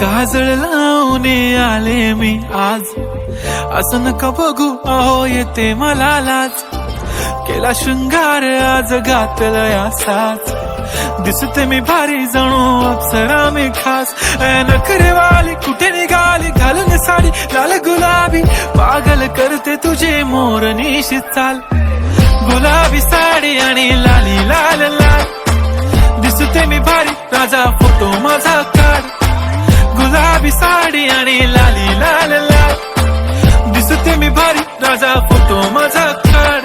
काजळ लावून आले मी आज, असं नका बघू अहो येते मला लाज. केला शृंगार आज घातलाय असाच, दिसते मी भारी जणू अप्सरा मी खास. नखरेवाली कुठे निघाली घालून साडी लाल गुलाबी, पागल करते तुझे मोरनीशी चाल. गुलाबी साडी आणि लाली लाल लाल, दिसते मी भारी राजा फोटो माझा काढ. गुलाबी साडी आणि लाली लाल लाल, दिसते मी भारी राजा फोटो माझा काढ.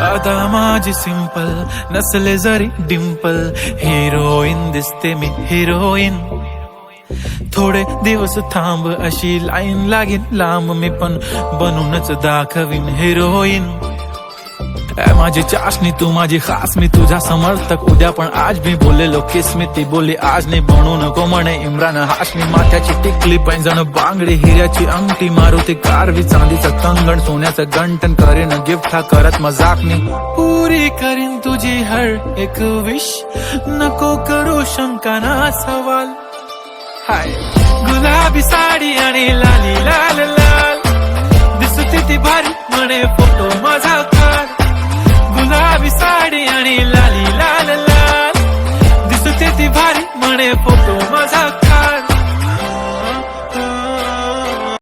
आता माझी सिंपल नसले जरी डिंपल, हिरोईन दिसते मी हिरोईन. थोडे दिवस थांब अशी लाईन लागेल लांब, मी पण बनूनच दाखवीन हिरोईन. माझी चाशनी तू माझी खास, मी तुझा समर्थक उद्या पण आज मी बोललेलो किस मी, ती बोलली आज नाही बनू नको म्हणे इम्रान हाशमी. माथ्याची टिकली पैंजण बांगडी हिऱ्याची अंगठी, मारुती कारवी चांदीचं कंगण सोन्याचं गंटन, करेन गिफ्ट हा करत मजाक मी. पुरी करीन तुझी हर एक विश, नको करू शंका ना सवाल. हाय गुलाबी साडी आणि लाली लाल लाल, दिसते ती भारी म्हणे फोटो माझा काढ. गुलाबी साडी आणि लाली लाल लाल, दिसते ती भारी म्हणे फोटो माझा काढ.